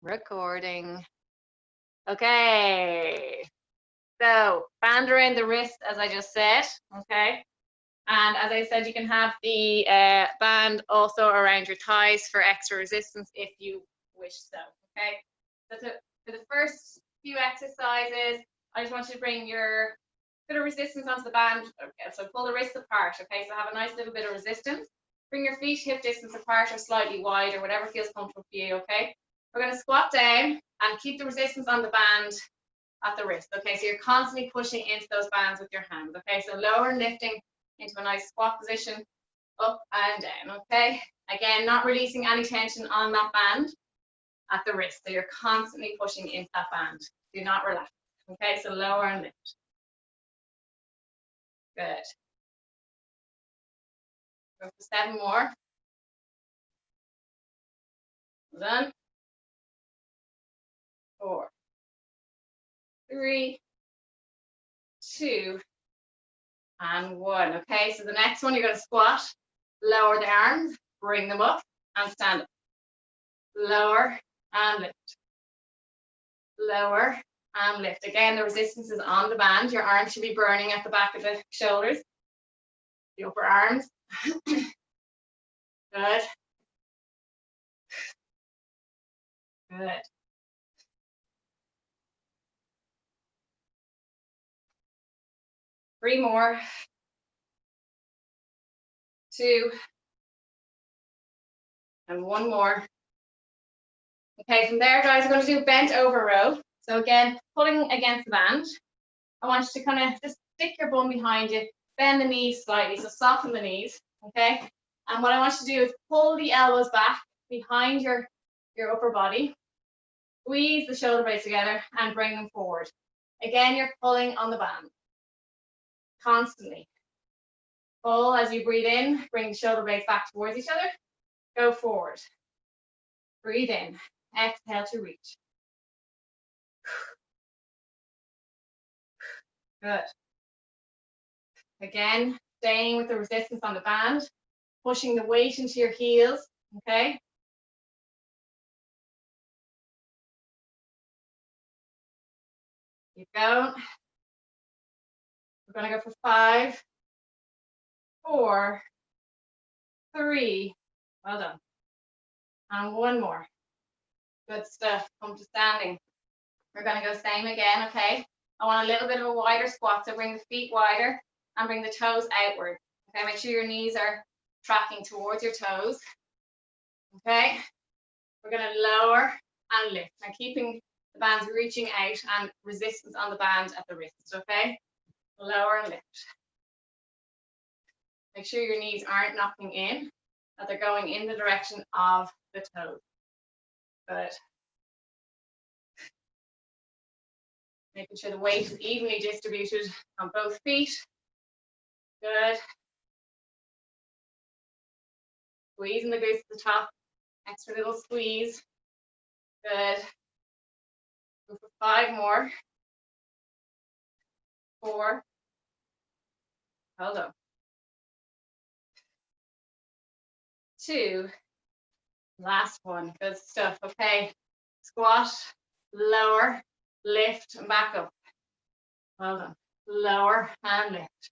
Recording. Okay. So band around the wrist, as I just said. Okay. And as I said, you can have the band also around your thighs for extra resistance if you wish so. Okay. So for the first few exercises, I just want you to bring your bit of resistance onto the band. Okay, so pull the wrists apart. Okay. So have a nice little bit of resistance. Bring your feet hip distance apart or slightly wide or whatever feels comfortable for you. Okay. We're going to squat down and keep the resistance on the band at the wrist. Okay, so you're constantly pushing into those bands with your hands. Okay, so lower and lifting into a nice squat position, up and down. Okay, again, not releasing any tension on that band at the wrist. So you're constantly pushing into that band. Do not relax. Okay, so lower and lift. Good. Go for 7 more. Well done. 4, 3, 2, and 1. Okay, so the next one, you're going to squat, lower the arms, bring them up, and stand up. Lower and lift. Lower and lift. Again, the resistance is on the band. Your arms should be burning at the back of the shoulders, the upper arms. Good. Good. Three more. 2, and 1 more. Okay, from there, guys, we're going to do bent over row. So again, pulling against the band. I want you to kind of just stick your bum behind you, bend the knees slightly, so soften the knees, okay? And what I want you to do is pull the elbows back behind your upper body, squeeze the shoulder blades together and bring them forward. Again, you're pulling on the band, constantly. Pull as you breathe in, bring the shoulder blades back towards each other, go forward. Breathe in, exhale to reach. Good. Again, staying with the resistance on the band, pushing the weight into your heels, okay? Keep going. We're going to go for 5, 4, 3, well done. And 1 more. Good stuff. Come to standing. We're going to go same again, okay? I want a little bit of a wider squat, so bring the feet wider and bring the toes outward. Okay, make sure your knees are tracking towards your toes. Okay, we're going to lower and lift. Now keeping the bands reaching out and resistance on the band at the wrist, okay? Lower and lift. Make sure your knees aren't knocking in, that they're going in the direction of the toes. Good. Making sure the weight is evenly distributed on both feet. Good. Squeezing the glutes at the top. Extra little squeeze. Good. Go for 5 more. 4. Hold on. 2. Last one. Good stuff. Okay. Squat, lower, lift, and back up. Well done. Lower and lift.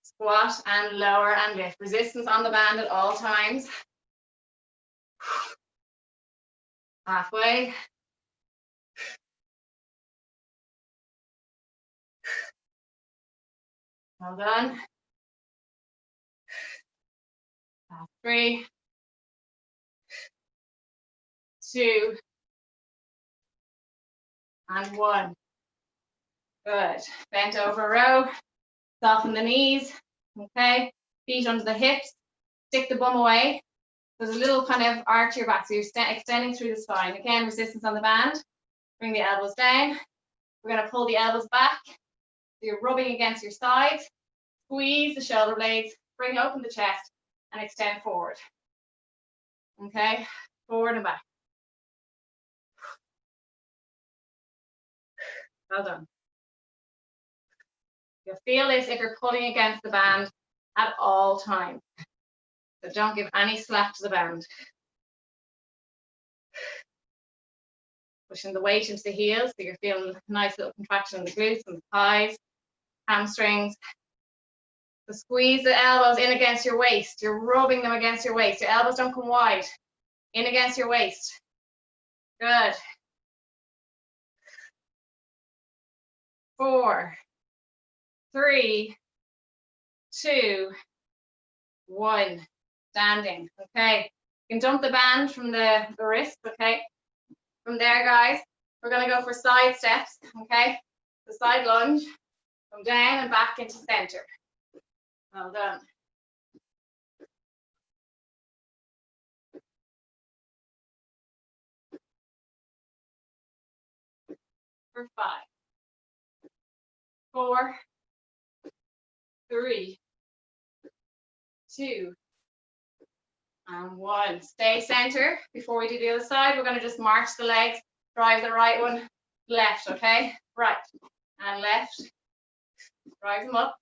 Squat and lower and lift. Resistance on the band at all times. Halfway. Well done. 3, 2, and 1. Good. Bent over row. Soften the knees. Okay. Feet under the hips. Stick the bum away. There's a little kind of arch to your back, so you're extending through the spine. Again, resistance on the band. Bring the elbows down. We're going to pull the elbows back. So you're rubbing against your sides. Squeeze the shoulder blades. Bring open the chest and extend forward. Okay, forward and back. Well done. You'll feel this if you're pulling against the band at all times. So don't give any slack to the band. Pushing the weight into the heels, so you're feeling a nice little contraction in the glutes and the thighs, hamstrings. So squeeze the elbows in against your waist. You're rubbing them against your waist. Your elbows don't come wide. In against your waist. Good. 4, 3, 2, 1. Standing. Okay. You can dump the band from the wrist. Okay. From there, guys, we're going to go for side steps. Okay. The side lunge. Come down and back into center. Well done. For 5, 4, 3, 2, and 1. Stay center. Before we do the other side, we're going to just march the legs, drive the right one, left, okay? Right and left. Drive them up.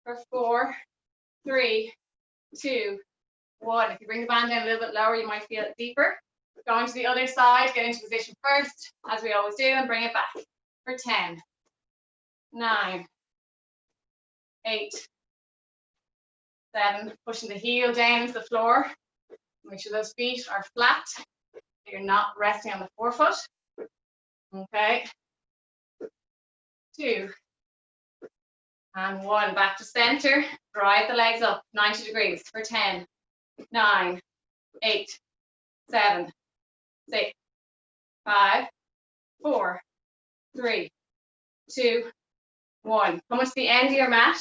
For 4, 3, 2, 1. If you bring the band down a little bit lower, you might feel it deeper. Going to the other side, get into position first, as we always do, and bring it back. For 10, 9, 8, 7, pushing the heel down into the floor. Make sure those feet are flat. You're not resting on the forefoot. Okay. 2, and 1. Back to center. Drive the legs up 90 degrees for 10, 9, 8, 7, 6, 5, 4, 3, 2, 1. Come to the end of your mat.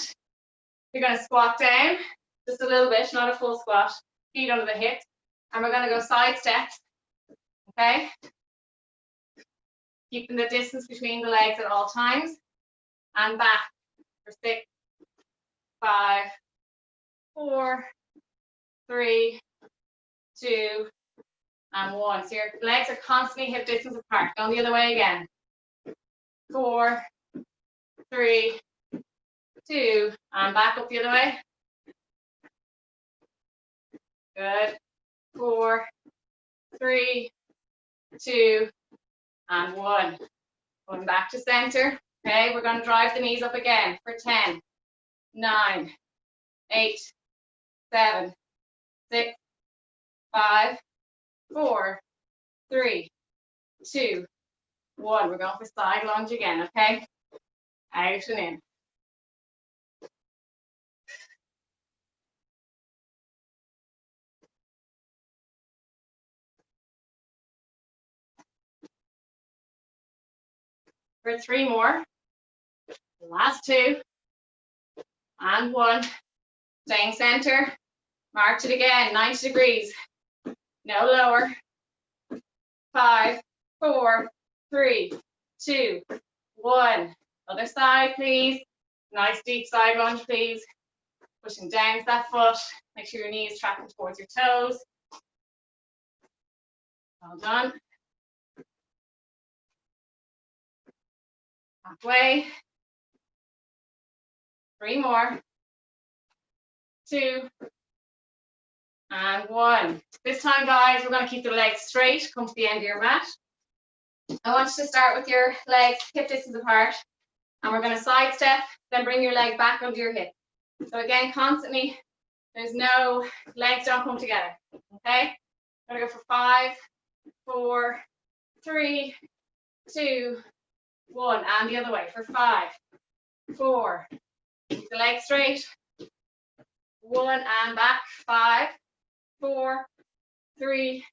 You're going to squat down just a little bit, not a full squat. Feet under the hips. And we're going to go side steps. Okay? Keeping the distance between the legs at all times. And back for 6, 5, 4, 3, 2, and 1. So your legs are constantly hip distance apart. Going the other way again. 4, 3, 2, and back up the other way. Good. 4, 3, 2, and 1. Going back to center. Okay, we're going to drive the knees up again for 10, 9, 8, 7, 6, 5, 4, 3, 2, 1. We're going for side lunge again, okay? Out and in. For 3 more. Last 2. And 1. Staying center. March it again, 90 degrees. No lower. 5, 4, 3, 2, 1. Other side, please. Nice deep side lunge, please. Pushing down to that foot. Make sure your knee is tracking towards your toes. Well done. Halfway. 3 more. 2. And 1. This time, guys, we're going to keep the legs straight. Come to the end of your mat. I want you to start with your legs hip distance apart. And we're going to side step, then bring your leg back under your hip. So again, constantly, there's no, legs don't come together. Okay? I'm going to go for 5, 4, 3, 2, 1. And the other way for 5, 4. Keep the legs straight. 1 and back. 5, 4, 3,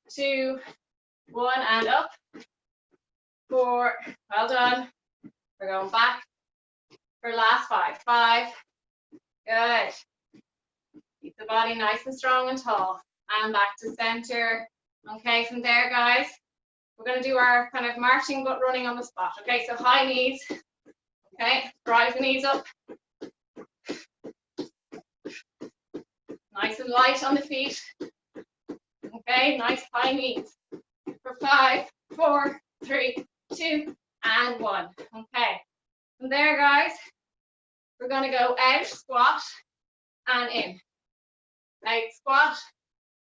2, 1 and up. 4. Well done. We're going back for last 5. 5. Good. Keep the body nice and strong and tall. And back to center. Okay, from there, guys, we're going to do our kind of marching but running on the spot. Okay, so high knees. Okay, drive the knees up. Nice and light on the feet. Okay, nice high knees. For 5, 4, 3, 2, and 1. Okay, from there, guys, we're going to go out, squat, and in. Out, squat,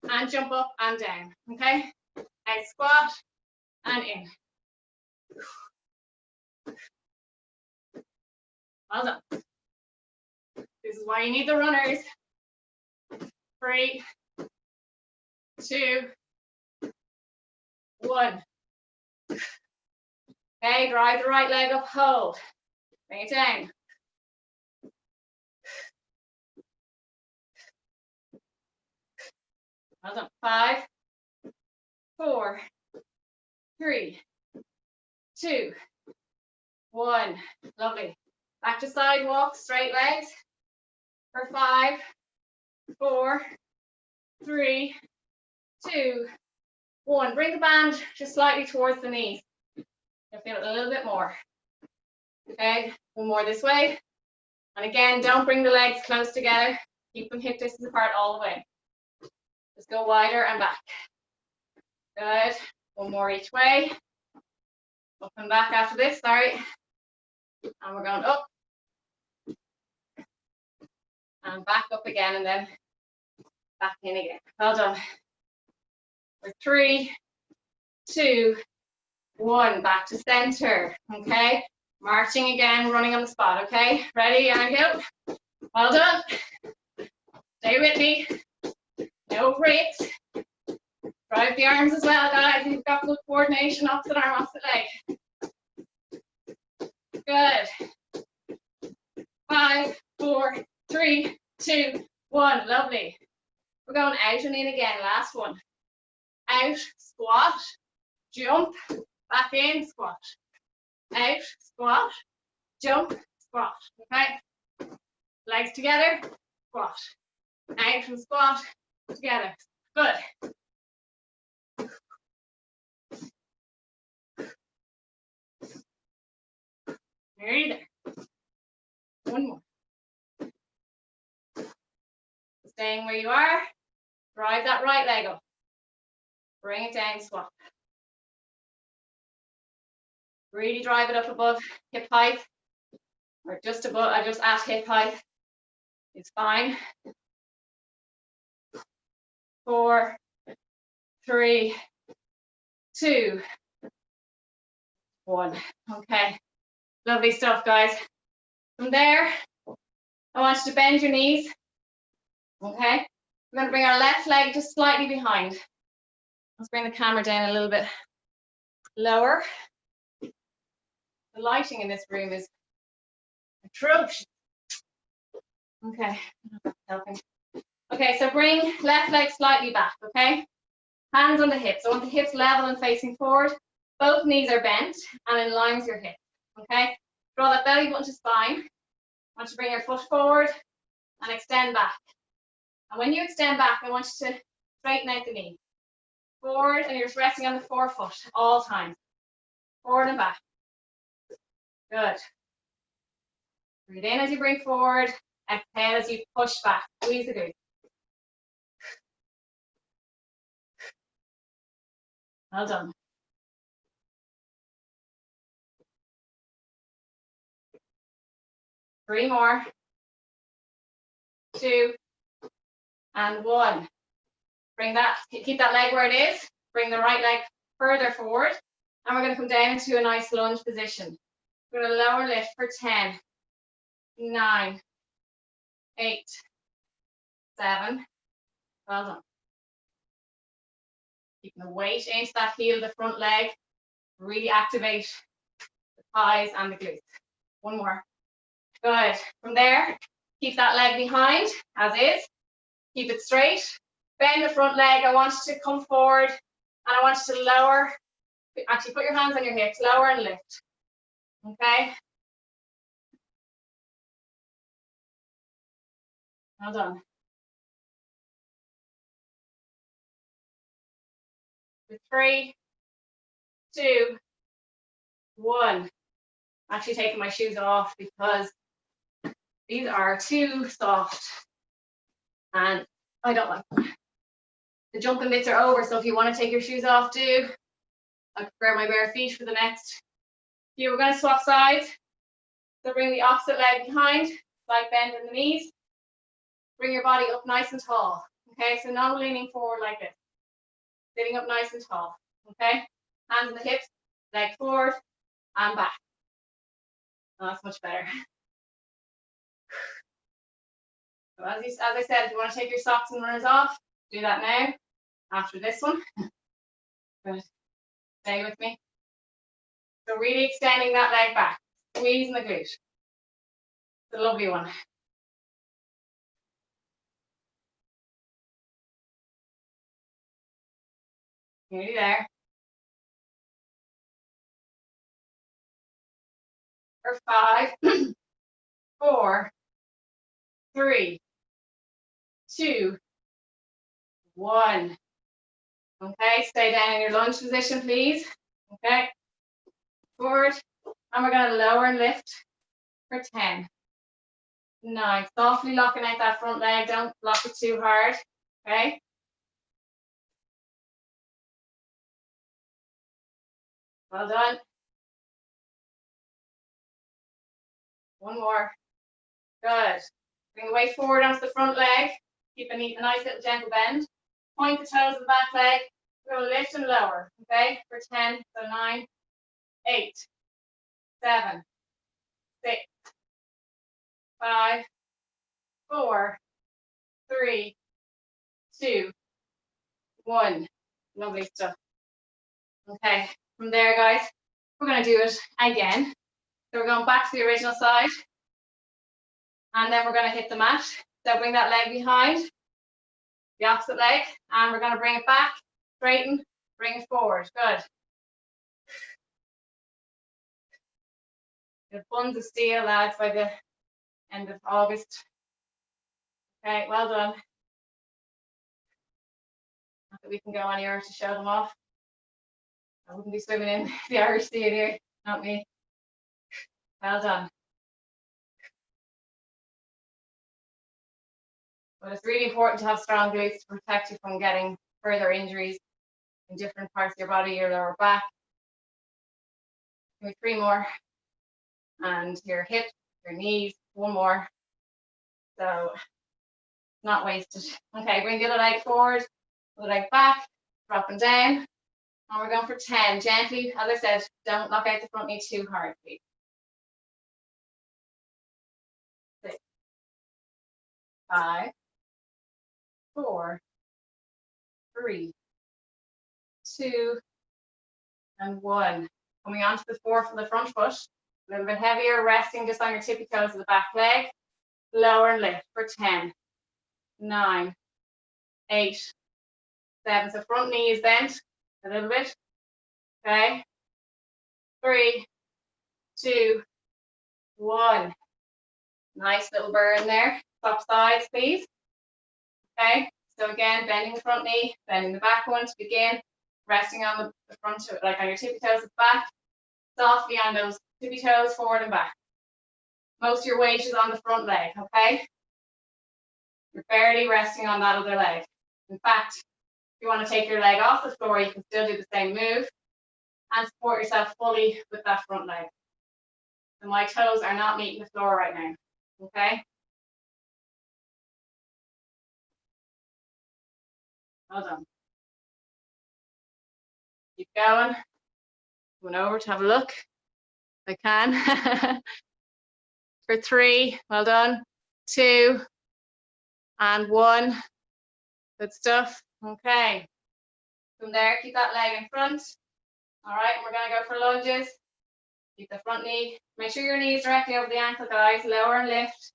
and jump up and down, okay? Out, squat, and in. Well done. This is why you need the runners. 3, 2, 1. Okay, drive the right leg up, hold. Bring it down. Well done. 5, 4, 3, 2, 1. Lovely. Back to side walk, straight legs. For 5, 4, 3, 2, 1. Bring the band just slightly towards the knees. You'll feel it a little bit more. Okay, one more this way. And again, don't bring the legs close together. Keep them hip distance apart all the way. Just go wider and back. Good. One more each way. Up and back after this, sorry. And we're going up. And back up again, and then back in again. Well done. For 3, 2, 1. Back to center. Okay. Marching again, running on the spot. Okay. Ready and go. Well done. Stay with me. No breaks. Drive the arms as well, guys. You've got good coordination. Opposite arm, opposite leg. Good. 5, 4, 3, 2, 1. Lovely. We're going out and in again. Last one. Out, squat, jump, back in, squat. Out, squat, jump, squat. Okay. Legs together, squat. Out and squat, together. Good. Nearly there. One more. Staying where you are. Drive that right leg up. Bring it down, squat. Really drive it up above hip height, or just above, just at hip height. It's fine. 4, 3, 2, 1. Okay. Lovely stuff, guys. From there, I want you to bend your knees. Okay. We're going to bring our left leg just slightly behind. Let's bring the camera down a little bit lower. The lighting in this room is atrocious. Okay. Helping. Okay, so bring left leg slightly back, okay? Hands on the hips. I want the hips level and facing forward. Both knees are bent and in line with your hips, okay? Draw that belly button to spine. I want you to bring your foot forward and extend back. And when you extend back, I want you to straighten out the knee. Forward, and you're just resting on the forefoot all times. Forward and back. Good. Breathe in as you bring forward. Exhale as you push back. Squeeze the glutes. Well done. Three more. 2, and 1. Bring that, keep that leg where it is. Bring the right leg further forward. And we're going to come down into a nice lunge position. We're going to lower lift for 10, 9, 8, 7. Well done. Keeping the weight into that heel of the front leg. Really activate the thighs and the glutes. One more. Good. From there, keep that leg behind as is. Keep it straight. Bend the front leg. I want you to come forward and I want you to lower. Actually, put your hands on your hips. Lower and lift. Okay. Well done. For 3, 2, 1. I'm actually taking my shoes off because these are too soft and I don't like them. The jumping bits are over, so if you want to take your shoes off, do. I prefer my bare feet for the next few. We're going to swap sides. So bring the opposite leg behind, slight bend in the knees. Bring your body up nice and tall. Okay, so no leaning forward like this. Sitting up nice and tall. Okay, hands on the hips, leg forward and back. Oh, that's much better. So as I said, if you want to take your socks and runners off, do that now. After this one, good. Stay with me. So really extending that leg back, squeezing the glute. It's a lovely one. Nearly there. For 5, 4, 3, 2, 1. Okay, stay down in your lunge position, please. Okay, forward, and we're going to lower and lift for 10. 9. Softly locking out that front leg. Don't lock it too hard. Okay. Well done. One more. Good. Bring the weight forward onto the front leg. Keep a nice little gentle bend. Point the toes of the back leg. We're going to lift and lower. Okay, for 10. So 9, 8, 7, 6, 5, 4, 3, 2, 1. Lovely stuff. Okay, from there, guys, we're going to do it again. So we're going back to the original side. And then we're going to hit the mat. So bring that leg behind, the opposite leg, and we're going to bring it back, straighten, bring it forward. Good. The buns of steel, lads, by the end of August. Okay, well done. Not that we can go anywhere to show them off. I wouldn't be swimming in the Irish Sea here, not me. Well done. But it's really important to have strong glutes to protect you from getting further injuries in different parts of your body, your lower back. Give me 3 more. And your hips, your knees, 1 more. So not wasted. Okay, bring the other leg forward, the other leg back, dropping down. And we're going for 10. Gently, as I said, don't lock out the front knee too hard, please. 6, 5, 4, 3, 2, and 1. Coming onto the front foot, a little bit heavier, resting just on your tippy toes of the back leg. Lower and lift for 10, 9, 8, 7. So front knee is bent a little bit. Okay. 3, 2, 1. Nice little burn there. Swap sides, please. Okay. So again, bending the front knee, bending the back one to begin, resting on the front, like on your tippy toes at the back, softly on those tippy toes, forward and back. Most of your weight is on the front leg, okay? You're barely resting on that other leg. In fact, if you want to take your leg off the floor, you can still do the same move and support yourself fully with that front leg. So my toes are not meeting the floor right now, okay? Well done. Keep going. Going over to have a look if I can. For 3, well done. 2, and 1. Good stuff. Okay. From there, keep that leg in front. All right, we're going to go for lunges. Keep the front knee. Make sure your knee is directly over the ankle, guys. Lower and lift.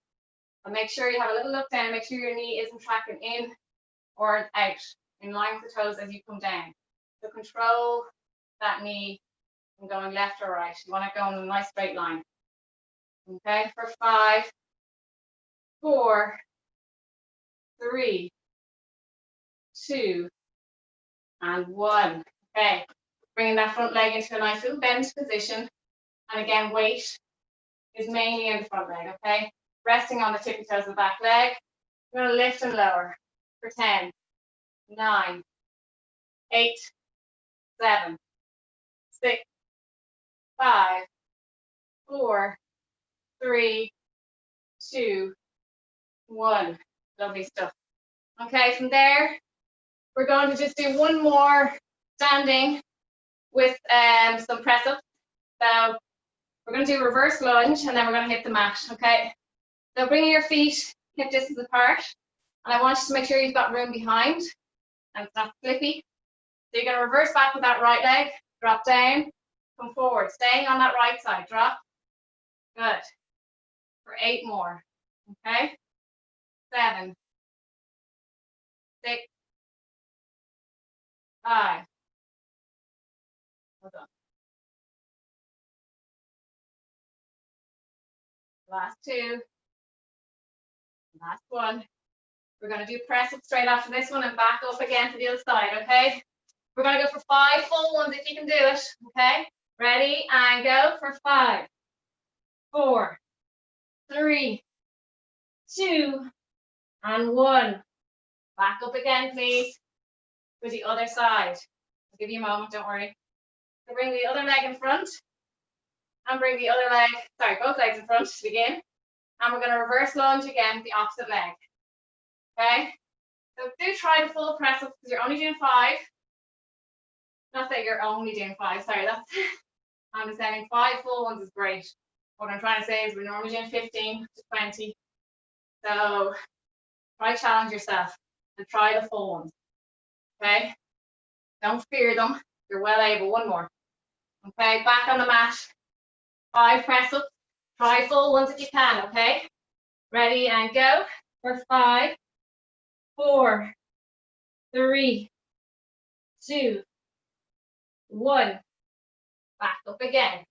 And make sure you have a little look down. Make sure your knee isn't tracking in or out, in line with the toes as you come down. So control that knee from going left or right. You want it going in a nice straight line. Okay, for 5, 4, 3, 2, and 1. Okay, bringing that front leg into a nice little bend position. And again, weight is mainly in the front leg, okay? Resting on the tippy toes of the back leg. We're going to lift and lower for 10, 9, 8, 7, 6, 5, 4, 3, 2, 1. Lovely stuff. Okay, from there, we're going to just do one more standing with some press ups. So we're going to do reverse lunge and then we're going to hit the mat. Okay, so bringing your feet hip distance apart, and I want you to make sure you've got room behind and it's not flippy. So you're going to reverse back with that right leg, drop down, come forward, staying on that right side, drop. Good. For 8 more. Okay, 7, 6, 5. Hold on. Last 2. Last 1. We're going to do press up straight after this one and back up again to the other side, okay? We're going to go for 5 full ones if you can do it, okay? Ready, and go for 5, 4, 3, 2, and 1. Back up again, please, to the other side. I'll give you a moment, don't worry. So bring the other leg in front, and bring the other leg, sorry, both legs in front to begin. And we're going to reverse lunge again with the opposite leg. Okay? So do try the full press up because you're only doing 5. Not that you're only doing 5, sorry, that's I'm just saying 5 full ones is great. What I'm trying to say is we're normally doing 15 to 20. So try challenge yourself and try the full ones. Okay? Don't fear them. You're well able. 1 more. Okay, back on the mat. 5 press ups. Try full ones if you can, okay? Ready and go for 5, 4, 3, 2, 1. Back up again.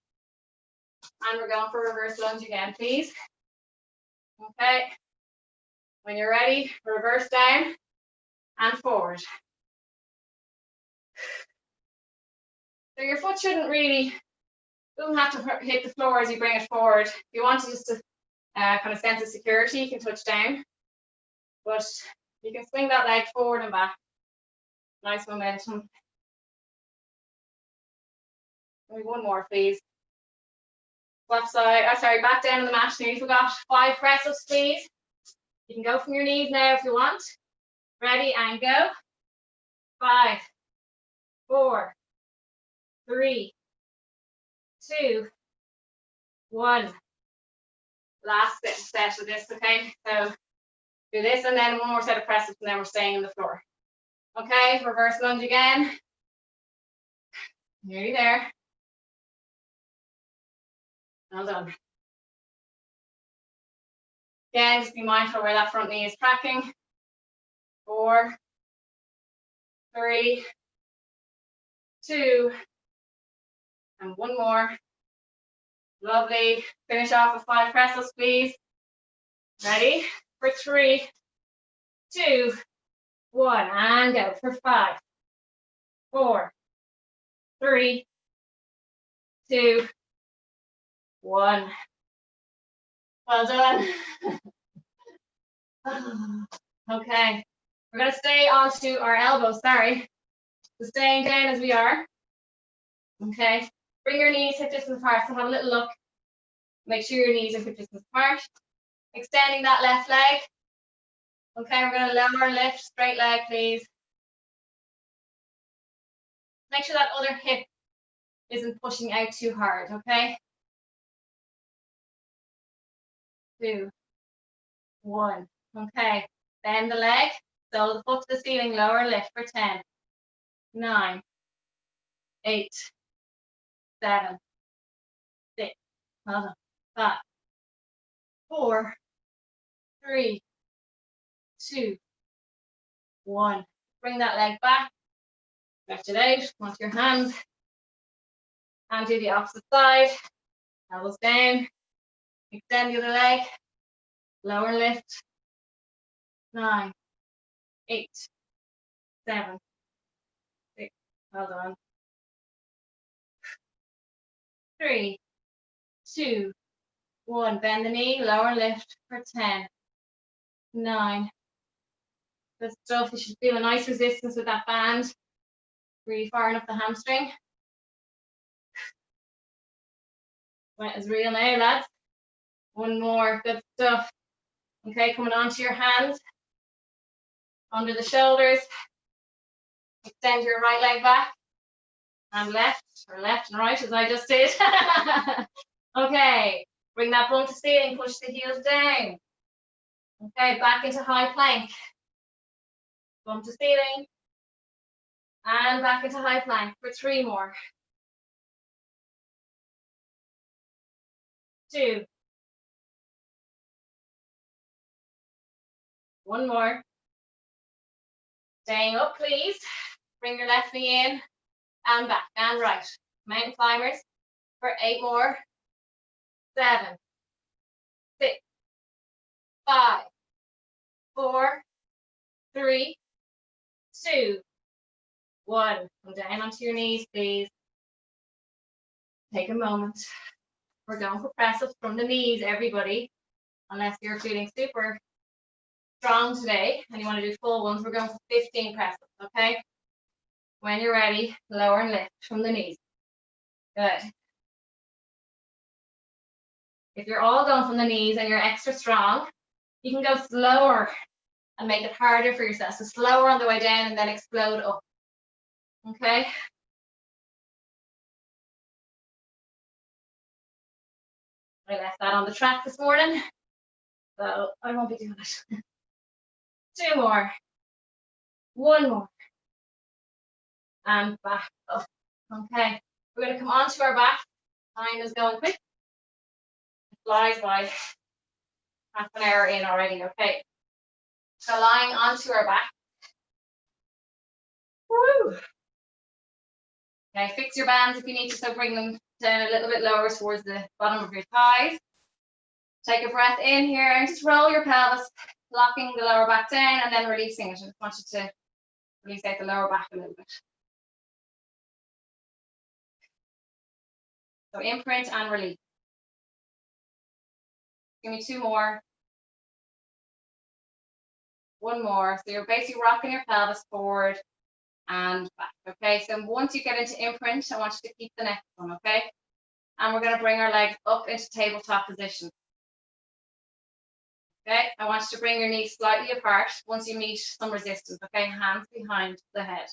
And we're going for reverse lunge again, please. Okay. When you're ready, reverse down and forward. So your foot shouldn't have to hit the floor as you bring it forward. If you want to just kind of sense of security, you can touch down. But you can swing that leg forward and back. Nice momentum. Maybe 1 more, please. Left side, sorry, back down on the mat. Nearly forgot. 5 press ups, please. You can go from your knees now if you want. Ready and go. 5, 4, 3, 2, 1. Last set of this, okay? So do this and then 1 more set of press ups and then we're staying on the floor. Okay, reverse lunge again. Nearly there. Well done. Again, just be mindful where that front knee is tracking. 4, 3, 2, and 1 more. Lovely. Finish off with 5 press ups, please. Ready? For 3, 2, 1, and go for 5, 4, 3, 2, 1. Well done. Okay, we're going to stay onto our elbows, sorry. So staying down as we are. Okay, bring your knees hip distance apart, so have a little look. Make sure your knees are hip distance apart. Extending that left leg. Okay, we're going to lower and lift, straight leg, please. Make sure that other hip isn't pushing out too hard, okay? 2, 1. Okay, bend the leg, so the foot to the ceiling, lower, lift for 10, 9, 8, 7, 6, hold on, 5, 4, 3, 2, 1. Bring that leg back, stretch it out, onto your hands, and do the opposite side, elbows down, extend the other leg, lower, lift, 9, 8, 7, 6, hold on, 3, 2, 1. Bend the knee, lower and lift for 10, 9. Good stuff. You should feel a nice resistance with that band. Really firing up the hamstring. Sweat is real now, lads. 1 more. Good stuff. Okay, coming onto your hands. under the shoulders. Extend your right leg back and left, or left and right as I just did. Okay, bring that bum to ceiling, push the heels down. Okay, back into high plank. Bum to ceiling. And back into high plank for 3 more. 2. 1 more. Staying up, please. Bring your left knee in and back and right. Mountain climbers for 8 more. 7, 6, 5, 4, 3, 2, 1. Come down onto your knees, please. Take a moment. We're going for press-ups from the knees, everybody. Unless you're feeling super strong today and you want to do full ones, we're going for 15 press-ups, okay? When you're ready, lower and lift from the knees. Good. If you're all going from the knees and you're extra strong, you can go slower and make it harder for yourself. So slower on the way down and then explode up. Okay? I left that on the track this morning, so I won't be doing it. 2 more. 1 more. And back up. Okay. We're going to come onto our back. Time is going quick. It flies by. Half an hour in already, okay. So lying onto our back. Woo! Okay, fix your bands if you need to, so bring them down a little bit lower towards the bottom of your thighs. Take a breath in here and just roll your pelvis, locking the lower back down and then releasing it. I just want you to release out the lower back a little bit. So imprint and release. Give me 2 more. 1 more. So you're basically rocking your pelvis forward and back. Okay, so once you get into imprint, I want you to keep the next one, okay? And we're going to bring our legs up into tabletop position. Okay, I want you to bring your knees slightly apart once you meet some resistance, okay? Hands behind the head.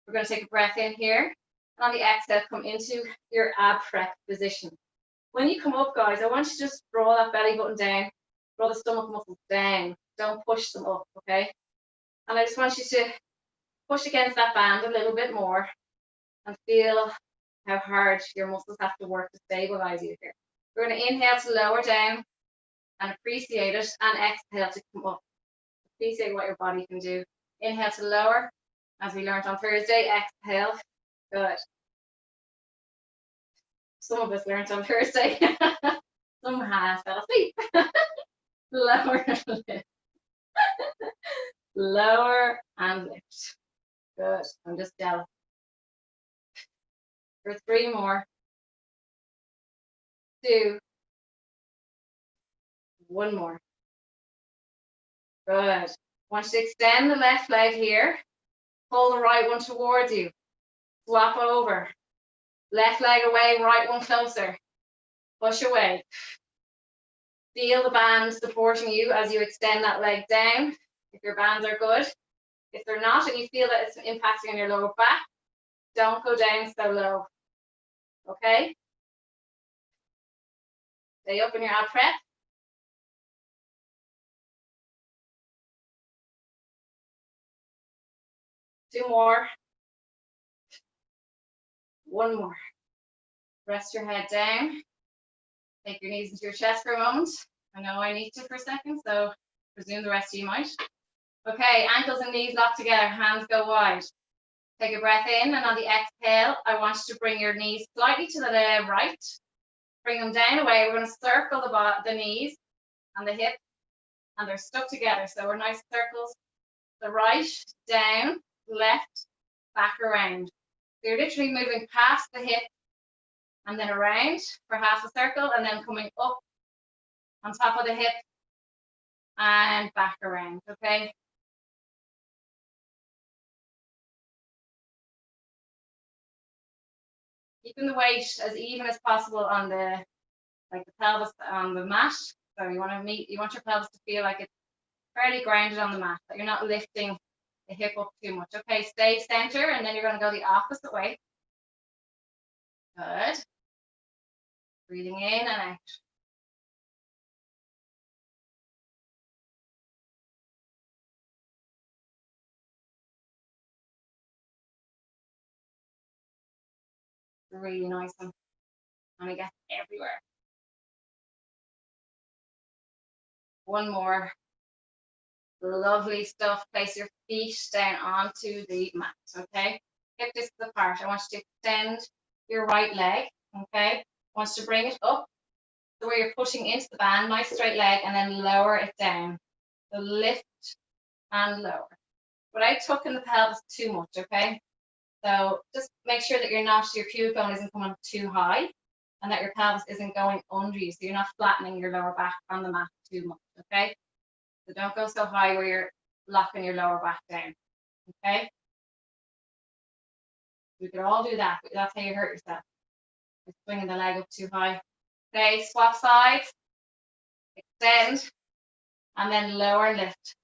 We're going to take a breath in here. And on the exhale, come into your ab prep position. When you come up, guys, I want you to just draw that belly button down, draw the stomach muscles down. Don't push them up, okay? And I just want you to push against that band a little bit more and feel how hard your muscles have to work to stabilize you here. We're going to inhale to lower down and appreciate it, and exhale to come up. Appreciate what your body can do. Inhale to lower, as we learned on Thursday. Exhale. Good. Some of us learned on Thursday. Some fell asleep. Lower and lift. Lower and lift. Good. I'm just jealous. For 3 more. 2. 1 more. Good. Want you to extend the left leg here. Pull the right one towards you. Swap over. Left leg away, right one closer. Push away. Feel the band supporting you as you extend that leg down. If your bands are good. If they're not and you feel that it's impacting on your lower back, don't go down so low. Okay? Stay up in your ab prep. 2 more. 1 more. Rest your head down. Take your knees into your chest for a moment. I know I need to for a second, so presume the rest of you might. Okay, ankles and knees locked together, hands go wide. Take a breath in, and on the exhale, I want you to bring your knees slightly to the right. Bring them down away. We're going to circle the knees and the hips, and they're stuck together. So we're nice circles. The right, down, left, back around. So you're literally moving past the hip and then around for half a circle, and then coming up on top of the hip and back around, okay? Keeping the weight as even as possible on the pelvis on the mat. So you want your pelvis to feel like it's fairly grounded on the mat, that you're not lifting the hip up too much. Okay, stay center, and then you're going to go the opposite way. Good. Breathing in and out. Really nice one. And it gets everywhere. One more. Lovely stuff. Place your feet down onto the mat, okay? Hip distance apart. I want you to extend your right leg, okay? I want you to bring it up to where you're pushing into the band, nice straight leg, and then lower it down. So lift and lower. Without tucking the pelvis too much, okay? So just make sure that your pubic bone isn't coming too high and that your pelvis isn't going under you, so you're not flattening your lower back on the mat too much, okay? So don't go so high where you're locking your lower back down, okay? We could all do that, but that's how you hurt yourself. You're swinging the leg up too high. Okay, swap sides, extend, and then lower and lift.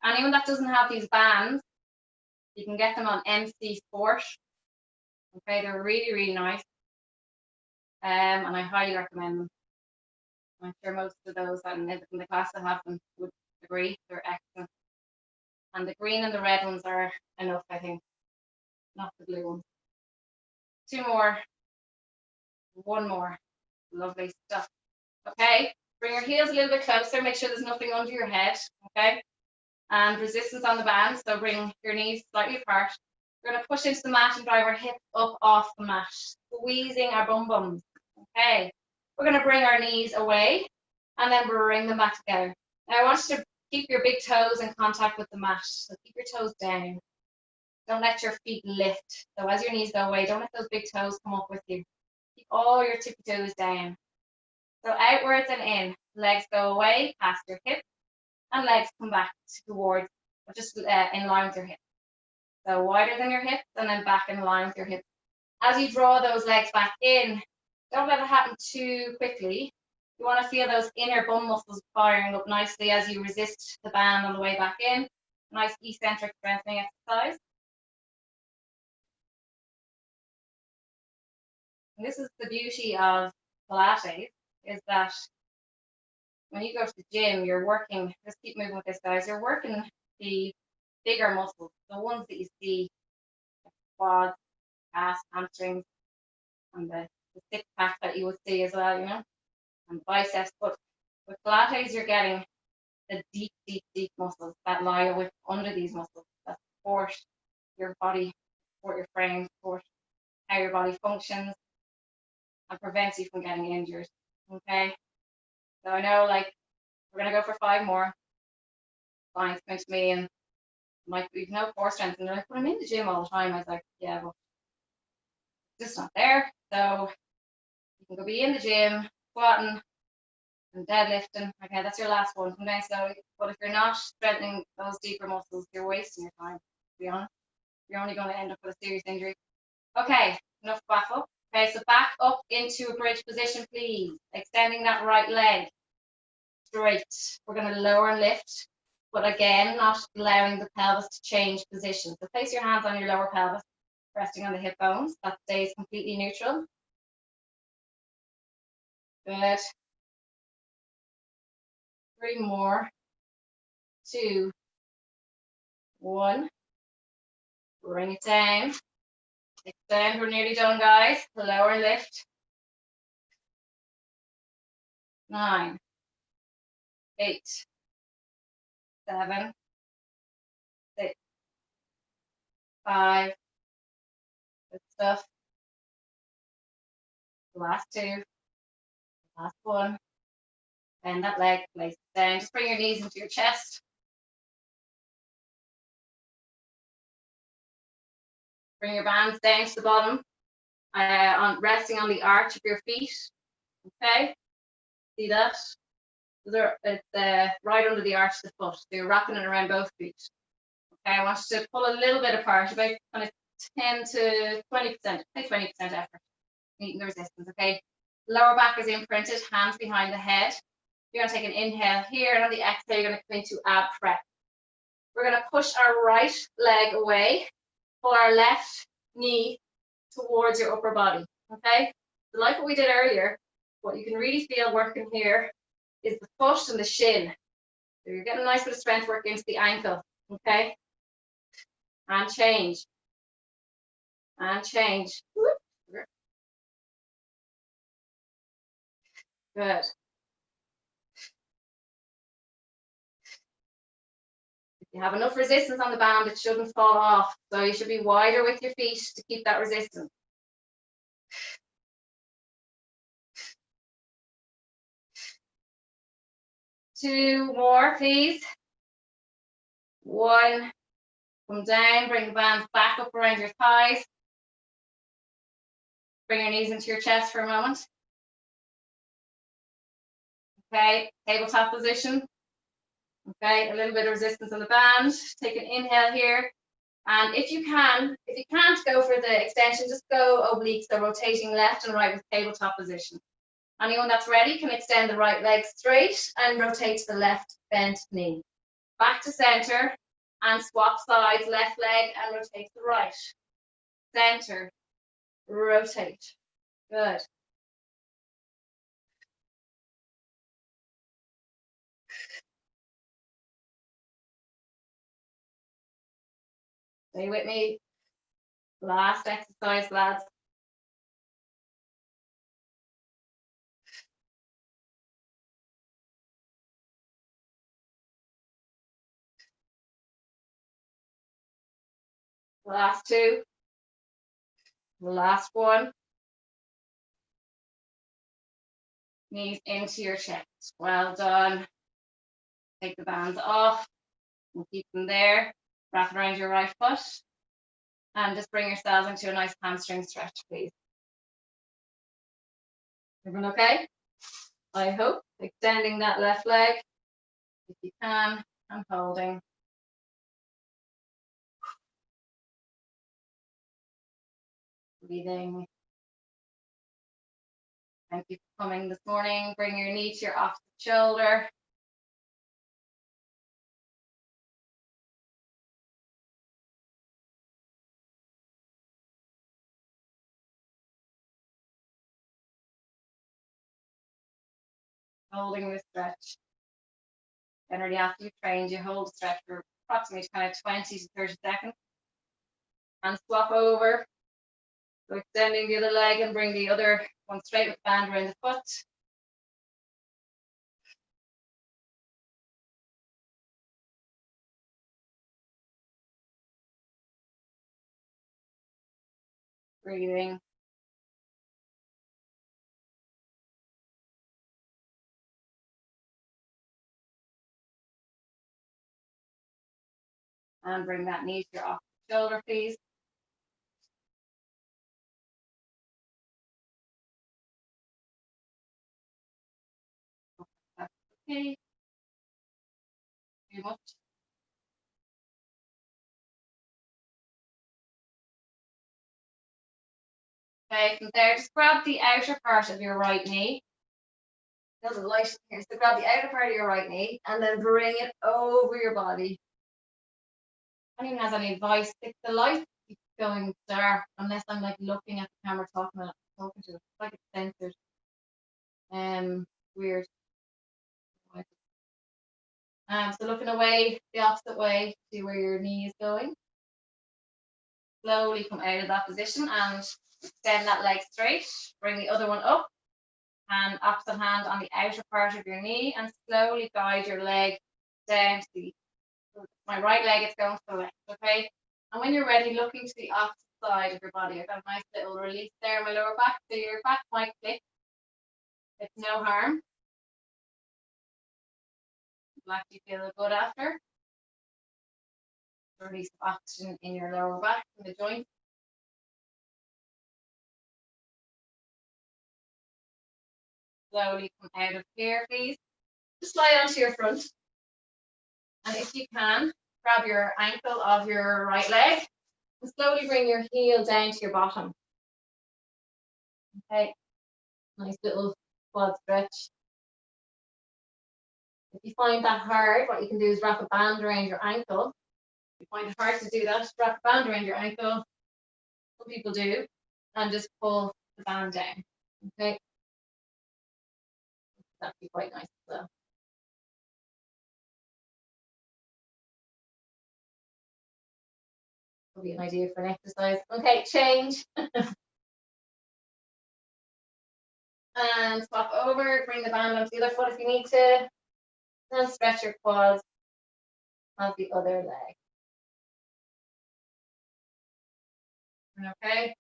Anyone that doesn't have these bands, you can get them on MC Sport. Okay, they're really, really nice. And I highly recommend them. I'm sure most of those in the class that have them would agree. They're excellent. And the green and the red ones are enough, I think. Not the blue ones. Two more. One more. Lovely stuff. Okay, bring your heels a little bit closer. Make sure there's nothing under your head. Okay, and resistance on the band. So bring your knees slightly apart. We're going to push into the mat and drive our hips up off the mat, squeezing our bum bums. Okay, we're going to bring our knees away and then bring them back together. Now I want you to keep your big toes in contact with the mat. So keep your toes down. Don't let your feet lift. So as your knees go away, don't let those big toes come up with you. Keep all your tippy toes down. So outwards and in. Legs go away past your hips and legs come back towards, just in line with your hips. So wider than your hips and then back in line with your hips. As you draw those legs back in, don't let it happen too quickly. You want to feel those inner bum muscles firing up nicely as you resist the band on the way back in. Nice eccentric strengthening exercise. And this is the beauty of Pilates, is that when you go to the gym, you're working, just keep moving with this, guys, you're working the bigger muscles, the ones that you see, the quads, calves, hamstrings, and the six pack that you would see as well, you know, and biceps. But with Pilates, you're getting the deep, deep, deep muscles that lie under these muscles that support your body, support your frame, support how your body functions, and prevents you from getting injured. Okay, so I know, like, we're gonna go for 5 more. Clients come to me and like, we've no core strength, and they're like, but I'm in the gym all the time. I was like, yeah, but it's just not there. So you can go be in the gym, squatting and deadlifting. Okay, that's your last one. Come down slowly. But if you're not strengthening those deeper muscles, you're wasting your time, to be honest. You're only going to end up with a serious injury. Okay, enough back up. Okay, so back up into a bridge position, please. Extending that right leg straight. We're going to lower and lift, but again, not allowing the pelvis to change position. So place your hands on your lower pelvis, resting on the hip bones. That stays completely neutral. Good. 3 more. 2, 1. Bring it down. Extend. We're nearly done, guys. Lower and lift. 9, 8, 7, 6, 5. Good stuff. Last 2. Last 1. Bend that leg, place it down. Just bring your knees into your chest. Bring your bands down to the bottom, resting on the arch of your feet. Okay, see that? It's right under the arch of the foot. So you're wrapping it around both feet. Okay, I want you to pull a little bit apart, about kind of 10 to 20%, say 20% effort, meeting the resistance. Okay, lower back is imprinted, hands behind the head. You're going to take an inhale here, and on the exhale, you're going to come into ab prep. We're going to push our right leg away, pull our left knee towards your upper body, okay? So like what we did earlier, what you can really feel working here is the foot and the shin. So you're getting a nice bit of strength work into the ankle, okay? And change. And change. Good. If you have enough resistance on the band, it shouldn't fall off. So you should be wider with your feet to keep that resistance. 2 more, please. 1. Come down, bring the band back up around your thighs. Bring your knees into your chest for a moment. Okay, tabletop position. Okay, a little bit of resistance on the band. Take an inhale here. And if you can't go for the extension, just go obliques, so rotating left and right with tabletop position. Anyone that's ready can extend the right leg straight and rotate to the left bent knee. Back to center and swap sides, left leg and rotate to the right. Center, rotate. Good. Stay with me. Last exercise, lads. Last 2. Last 1. Knees into your chest. Well done. Take the bands off and keep them there. Wrap it around your right foot. And just bring yourselves into a nice hamstring stretch, please. Everyone okay? I hope. Extending that left leg if you can, and holding. Breathing. Thank you for coming this morning. Bring your knee to your opposite shoulder. Holding the stretch. Generally, after you've trained, you hold the stretch for approximately kind of 20 to 30 seconds. And swap over. So extending the other leg and bring the other one straight with the band around the foot. Breathing. And bring that knee to your opposite shoulder, please. That's okay. Too much. Okay, from there, just grab the outer part of your right knee. There's a light here, so grab the outer part of your right knee and then bring it over your body. If anyone has any advice, if the light keeps going dark, unless I'm like looking at the camera talking to it, it's like it's censored. Weird. So looking away the opposite way to where your knee is going. Slowly come out of that position and extend that leg straight. Bring the other one up and opposite hand on the outer part of your knee and slowly guide your leg down to the, my right leg is going to the left, okay? And when you're ready, looking to the opposite side of your body. I've got a nice little release there in my lower back, so your back might click. It's no harm. Will actually feel good after. Release of oxygen in your lower back, in the joint. Slowly come out of here, please. Just lie onto your front. And if you can, grab your ankle of your right leg and slowly bring your heel down to your bottom. Okay, nice little quad stretch. If you find that hard, what you can do is wrap a band around your ankle. If you find it hard to do that, wrap a band around your ankle. Some people do, and just pull the band down. Okay, that'd be quite nice as well. Will be an idea for an exercise. Okay, change. And swap over, bring the band onto the other foot if you need to. And stretch your quads on the other leg. Okay.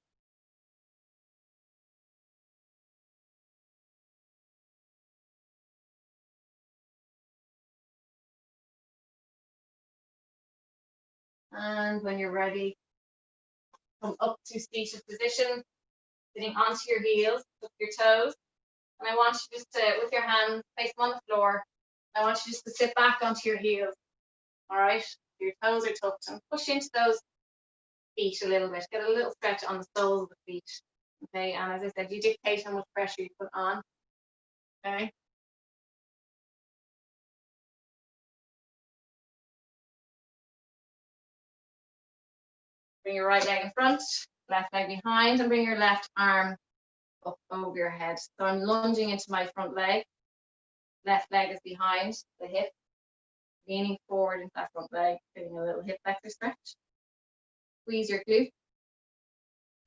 And when you're ready, come up to seated position, sitting onto your heels, with your toes. And I want you just to, with your hands, place them on the floor. I want you just to sit back onto your heels. All right, your toes are tucked and push into those feet a little bit. Get a little stretch on the soles of the feet. Okay, and as I said, you dictate how much pressure you put on. Okay. Bring your right leg in front, left leg behind, and bring your left arm up over your head. So I'm lunging into my front leg. Left leg is behind the hip, leaning forward into that front leg, getting a little hip flexor stretch. Squeeze your glute.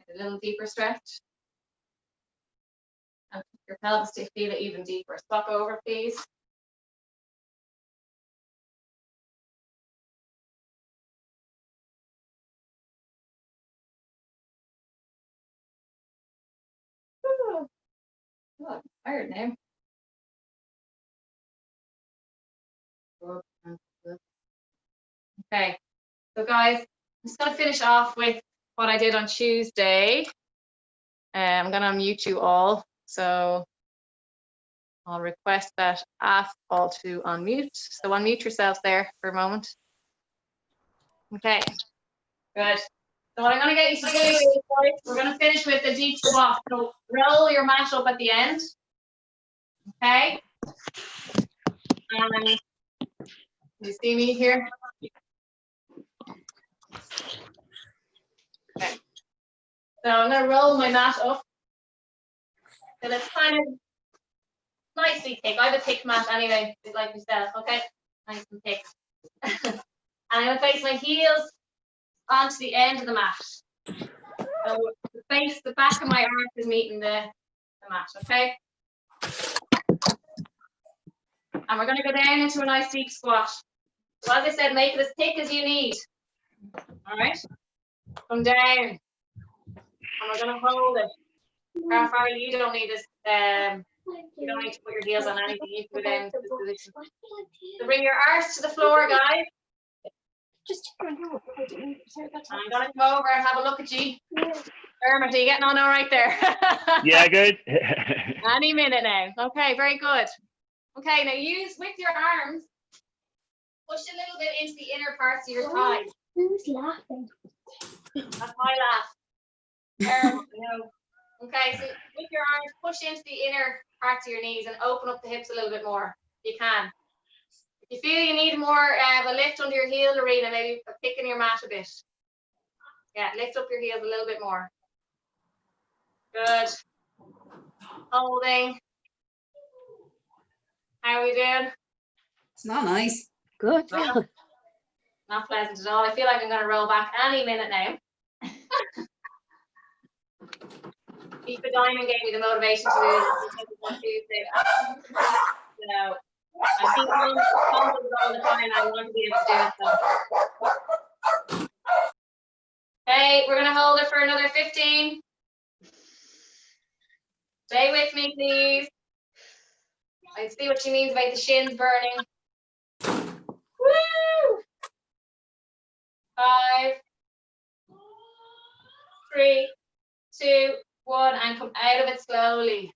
Get a little deeper stretch. And your pelvis to feel it even deeper. Swap over, please. Oh, I'm tired now. Okay, so guys, I'm just going to finish off with what I did on Tuesday. I'm going to unmute you all. So I'll request that ask all to unmute. So unmute yourselves there for a moment. Okay, good. So what I'm going to get you to do is we're going to finish with the deep squat. So roll your mat up at the end. Okay. And you see me here? Okay. So I'm going to roll my mat up. So it's kind of nicely thick. I have a thick mat anyway, like yourself. Okay. Nice and thick. And I'm going to place my heels onto the end of the mat. So the back of my arm is meeting the mat, okay? And we're going to go down into a nice deep squat. So as I said, make it as thick as you need. All right? Come down. And we're going to hold it. Farley, you don't need this. You don't need to put your heels on anything. You can go down to this position. So bring your arse to the floor, guys. I'm going to come over and have a look at you. Dermot, are you getting on all right there? Yeah, good. Any minute now. Okay, very good. Okay, now use with your arms, push a little bit into the inner parts of your thighs. Who's laughing? That's my laugh. No. Okay, so with your arms, push into the inner parts of your knees and open up the hips a little bit more. You can. If you feel you need more of a lift under your heel, Lorena, maybe picking your mat a bit. Yeah, lift up your heels a little bit more. Good. Holding. How are we doing? It's not nice. Good. Not pleasant at all. I feel like I'm going to roll back any minute now. Keith Diamond gave me the motivation to do this on Tuesday. So I think all the time I want to be able to do it. So. Okay, we're going to hold it for another 15. Stay with me, please. I see what she means about the shins burning. Woo! 5, 3, 2, 1, and come out of it slowly.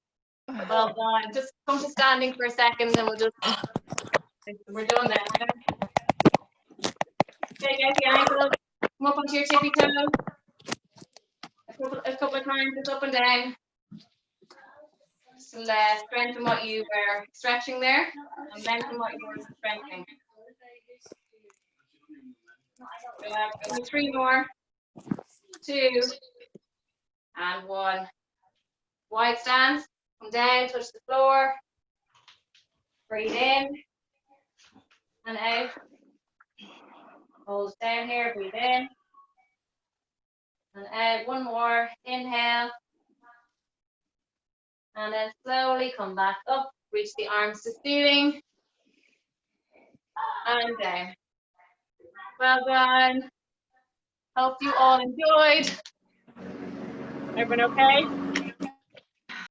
Well done. Just come to standing for a second, and we're done now. Take out the ankle, come up onto your tippy toes. A couple of times, just up and down. strengthen what you were stretching there and lengthen what you were strengthening. So, 3 more, 2, and 1. Wide stance, come down, touch the floor, breathe in and out. Hold down here, breathe in and out. 1 more, inhale. And then slowly come back up, reach the arms to ceiling and down. Well done. Hope you all enjoyed. Everyone okay?